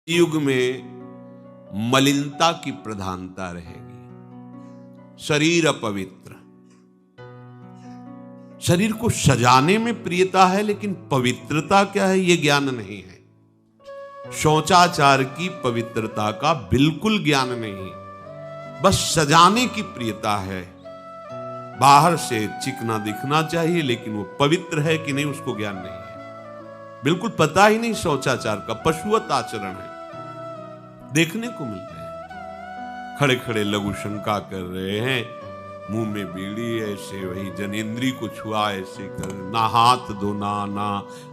युग में मलिनता की प्रधानता रहेगी। शरीर अपवित्र, शरीर को सजाने में प्रियता है, लेकिन पवित्रता क्या है ये ज्ञान नहीं है। शौचाचार की पवित्रता का बिल्कुल ज्ञान नहीं, बस सजाने की प्रियता है। बाहर से चिकना दिखना चाहिए, लेकिन वो पवित्र है कि नहीं उसको ज्ञान नहीं है। बिल्कुल पता ही नहीं शौचाचार का, पशुवत आचरण है। देखने को मिलते हैं खड़े खड़े लघु शंका कर रहे हैं, मुंह में बीड़ी, ऐसे वही जनेंद्री को छुआ ऐसे कर, ना हाथ धोना, ना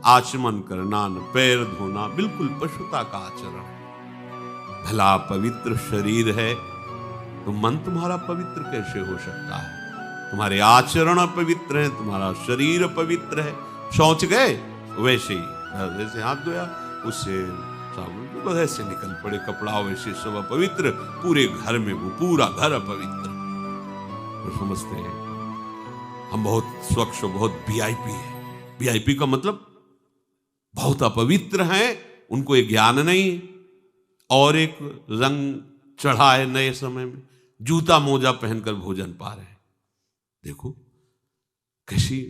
आचमन करना, ना पैर धोना, बिल्कुल पशुता का आचरण है। भला पवित्र शरीर है तो मन तुम्हारा पवित्र कैसे हो सकता है? तुम्हारे आचरण अपवित्र है, तुम्हारा शरीर पवित्र है। शौच गए वैसे ही, जैसे हाथ धोया उससे साबुन बस ऐसे निकल पड़े, कपड़ा वैसे सब अपवित्र, पूरे घर में वो पूरा घर अपवित्र। तो समझते हैं हम बहुत स्वच्छ, बहुत वीआईपी है। वीआईपी का मतलब बहुत अपवित्र हैं, उनको ये ज्ञान नहीं। और एक रंग चढ़ा है नए समय में, जूता मोजा पहनकर भोजन पा रहे हैं। देखो कैसी,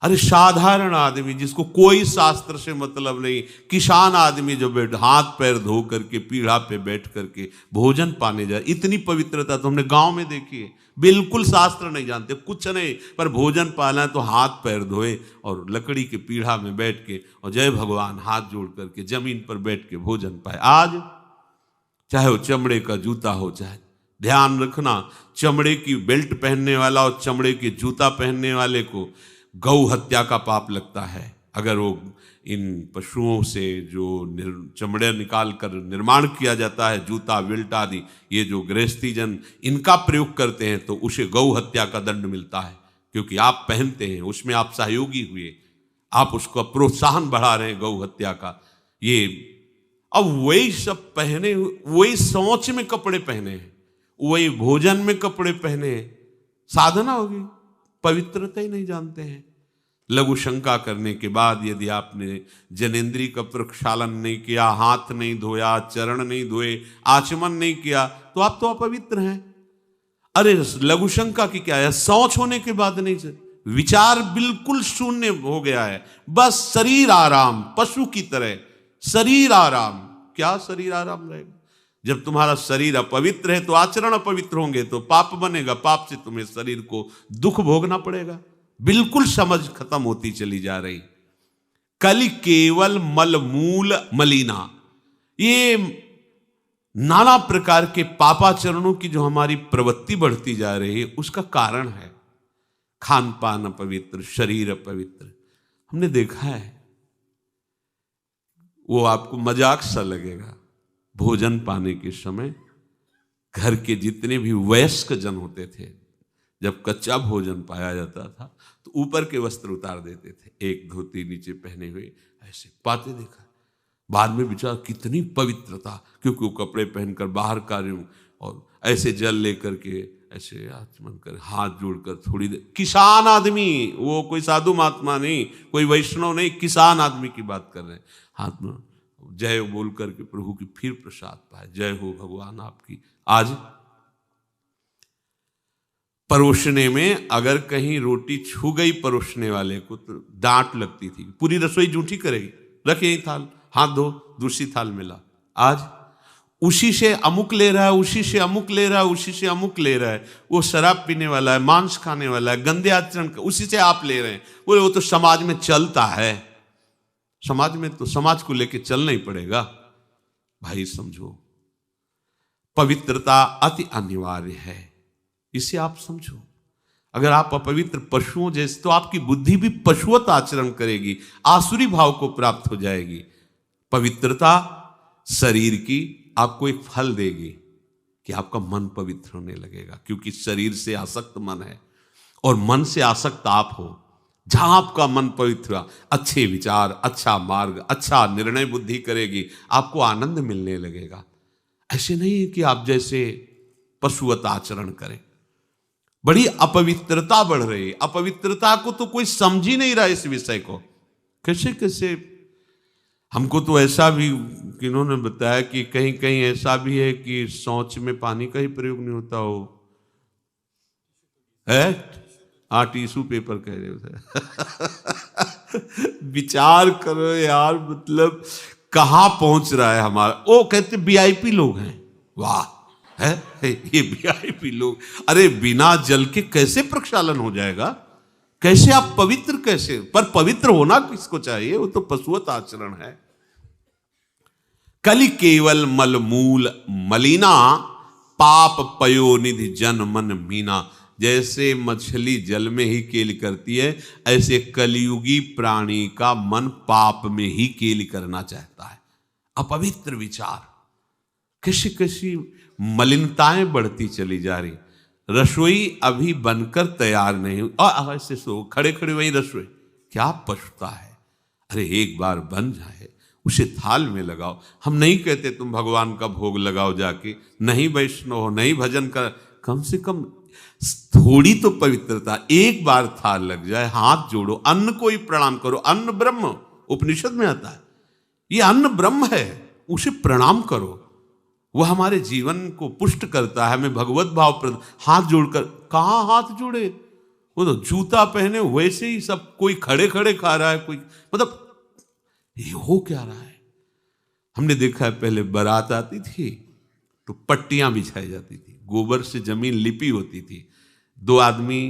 अरे साधारण आदमी जिसको कोई शास्त्र से मतलब नहीं, किसान आदमी जो हाथ पैर धो करके पीढ़ा पे बैठ करके भोजन पाने जाए, इतनी पवित्रता तो हमने गांव में देखी है। बिल्कुल शास्त्र नहीं जानते, कुछ नहीं, पर भोजन पाना है तो हाथ पैर धोए और लकड़ी के पीढ़ा में बैठ के और जय भगवान हाथ जोड़ करके जमीन पर बैठ के भोजन पाए। आज चाहे वो चमड़े का जूता हो, चाहे ध्यान रखना, चमड़े की बेल्ट पहनने वाला और चमड़े के जूता पहनने वाले को गौ हत्या का पाप लगता है। अगर वो इन पशुओं से जो चमड़े निकाल कर निर्माण किया जाता है, जूता बेल्ट आदि, ये जो गृहस्थी जन इनका प्रयोग करते हैं तो उसे गौ हत्या का दंड मिलता है, क्योंकि आप पहनते हैं, उसमें आप सहयोगी हुए, आप उसको प्रोत्साहन बढ़ा रहे हैं गौ हत्या का। ये अब वही सब पहने, वही शौच में कपड़े पहने हैं, वही भोजन में कपड़े पहने हैं, साधना होगी, पवित्रता ही नहीं जानते हैं। लघु शंका करने के बाद यदि आपने जनेंद्री का प्रक्षालन नहीं किया, हाथ नहीं धोया, चरण नहीं धोए, आचमन नहीं किया, तो आप तो अपवित्र हैं। अरे लघु शंका की क्या है, शौच होने के बाद नहीं, विचार बिल्कुल शून्य हो गया है, बस शरीर आराम, पशु की तरह शरीर आराम। क्या शरीर आराम रहेगा? जब तुम्हारा शरीर अपवित्र है तो आचरण अपवित्र होंगे, तो पाप बनेगा, पाप से तुम्हें शरीर को दुख भोगना पड़ेगा। बिल्कुल समझ खत्म होती चली जा रही। कल केवल मल मूल मलिना, ये नाना प्रकार के पापाचरणों की जो हमारी प्रवृत्ति बढ़ती जा रही है, उसका कारण है खान पान अपवित्र, शरीर अपवित्र। हमने देखा है, वो आपको मजाक सा लगेगा, भोजन पाने के समय घर के जितने भी वयस्क जन होते थे, जब कच्चा भोजन पाया जाता था तो ऊपर के वस्त्र उतार देते थे, एक धोती नीचे पहने हुए ऐसे पाते देखा। बाद में विचार कितनी पवित्रता, क्योंकि वो कपड़े पहनकर बाहर कार्यों और ऐसे जल लेकर के ऐसे आचमन कर हाथ जोड़कर थोड़ी देर, किसान आदमी, वो कोई साधु महात्मा नहीं, कोई वैष्णव नहीं, किसान आदमी की बात कर रहे हैं। हाथ में जय बोल करके प्रभु की फिर प्रसाद पाए, जय हो भगवान आपकी। आज परोसने में अगर कहीं रोटी छू गई परोसने वाले को तो डांट लगती थी, पूरी रसोई जूठी करेगी, रख यही थाल, हाथ धो, दूसरी थाल मिला। आज उसी से अमुक ले रहा है, उसी से अमुक ले रहा है, उसी से अमुक ले रहा है, वो शराब पीने वाला है, मांस खाने वाला है, गंदे आचरण का, उसी से आप ले रहे हैं। बोले वो तो समाज में चलता है, समाज में तो समाज को लेके चलना ही पड़ेगा। भाई समझो, पवित्रता अति अनिवार्य है, इसे आप समझो। अगर आप अपवित्र पशुओं जैसे, तो आपकी बुद्धि भी पशुवत आचरण करेगी, आसुरी भाव को प्राप्त हो जाएगी। पवित्रता शरीर की आपको एक फल देगी कि आपका मन पवित्र होने लगेगा, क्योंकि शरीर से आसक्त मन है और मन से आसक्त आप हो। जहां आपका मन पवित्र, अच्छे विचार, अच्छा मार्ग, अच्छा निर्णय बुद्धि करेगी, आपको आनंद मिलने लगेगा। ऐसे नहीं है कि आप जैसे पशुवत आचरण करें। बड़ी अपवित्रता बढ़ रही, अपवित्रता को तो कोई समझ ही नहीं रहा इस विषय को। कैसे कैसे हमको तो ऐसा भी किन्होंने बताया कि कहीं कहीं ऐसा भी है कि शौच में पानी का ही प्रयोग नहीं होता हो है। हाँ, टिश्यू पेपर कह रहे हो। विचार करो यार, मतलब कहाँ पहुंच रहा है हमारा। वो कहते वीआईपी लोग हैं, वाह है ये वीआईपी लोग। अरे बिना जल के कैसे प्रक्षालन हो जाएगा, कैसे आप पवित्र, कैसे? पर पवित्र होना किसको चाहिए, वो तो पशुवत आचरण है। कलि केवल मलमूल मलिना, पाप पयोनिधि जन मन मीना। जैसे मछली जल में ही केली करती है, ऐसे कलियुगी प्राणी का मन पाप में ही केली करना चाहता है। अपवित्र विचार, कैसी कैसी मलिनताएं बढ़ती चली जा रही। रसोई अभी बनकर तैयार नहीं हुई और ऐसे सो खड़े खड़े वही रसोई, क्या पछता है। अरे एक बार बन जाए उसे थाल में लगाओ। हम नहीं कहते तुम भगवान का भोग लगाओ जाके, नहीं वैष्णव हो, नहीं भजन कर, कम से कम थोड़ी तो पवित्रता। एक बार थाल लग जाए, हाथ जोड़ो, अन्न को ही प्रणाम करो। अन्न ब्रह्म, उपनिषद में आता है, ये अन्न ब्रह्म है, उसे प्रणाम करो। वह हमारे जीवन को पुष्ट करता है, हमें भगवत भाव। हाथ जोड़कर कहाँ हाथ जोड़े, वो तो जूता पहने वैसे ही सब, कोई खड़े खड़े खा रहा है, कोई मतलब ये हो क्या रहा है। हमने देखा है पहले बारात आती थी तो पट्टियां बिछाई जाती थी, गोबर से जमीन लिपी होती थी, दो आदमी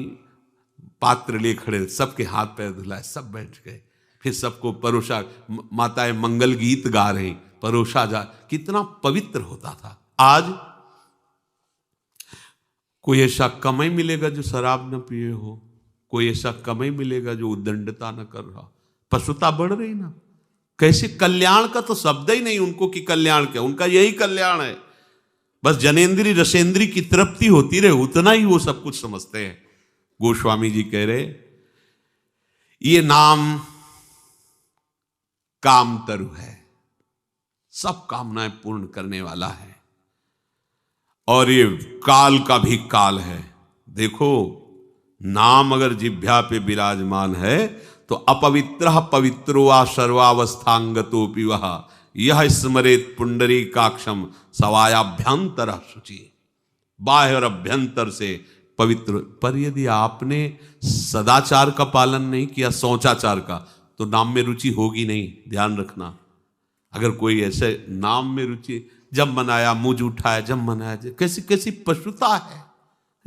पात्र ले खड़े, सबके हाथ पैर धुलाए, सब बैठ गए, फिर सबको परोसा, माताएं मंगल गीत गा रही, परोसा जा, कितना पवित्र होता था। आज कोई ऐसा कमाई मिलेगा जो शराब न पिए हो, कोई ऐसा कमाई मिलेगा जो उद्दंडता न कर रहा। पशुता बढ़ रही ना, कैसे कल्याण का तो शब्द ही नहीं उनको कि कल्याण क्या, उनका यही कल्याण है, बस जनेन्द्री रसेंद्री की तृप्ति होती रहे, उतना ही वो सब कुछ समझते हैं। गोस्वामी जी कह रहे ये नाम काम तरु है, सब कामनाएं पूर्ण करने वाला है, और ये काल का भी काल है। देखो नाम अगर जिह्वा पे विराजमान है तो अपवित्र पवित्रो वा सर्वावस्थांगतोपि वह यह स्मरेत पुंडरीकाक्षम सवायाभ्यंतर शुचि। बाह्य और अभ्यंतर से पवित्र। पर यदि आपने सदाचार का पालन नहीं किया, शौचाचार का, तो नाम में रुचि होगी नहीं, ध्यान रखना। अगर कोई ऐसे नाम में रुचि, जब मनाया मुझ उठाया, जब मनाया, कैसी कैसी पशुता है,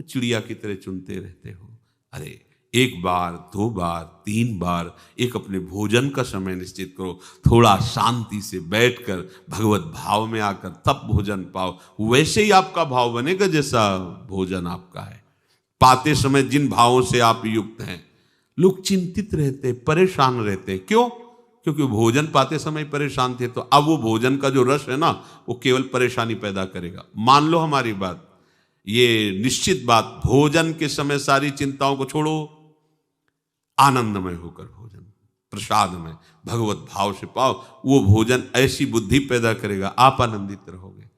चिड़िया की तरह चुनते रहते हो। अरे एक बार, दो बार, तीन बार एक अपने भोजन का समय निश्चित करो, थोड़ा शांति से बैठकर भगवत भाव में आकर तब भोजन पाओ, वैसे ही आपका भाव बनेगा जैसा भोजन आपका है। पाते समय जिन भावों से आप युक्त हैं, लोग चिंतित रहते, परेशान रहते, क्यों? क्योंकि भोजन पाते समय परेशान थे, तो अब वो भोजन का जो रस है ना, वो केवल परेशानी पैदा करेगा। मान लो हमारी बात, ये निश्चित बात, भोजन के समय सारी चिंताओं को छोड़ो, आनंदमय होकर भोजन, प्रसाद में भगवत भाव से पाओ, वो भोजन ऐसी बुद्धि पैदा करेगा, आप आनंदित रहोगे।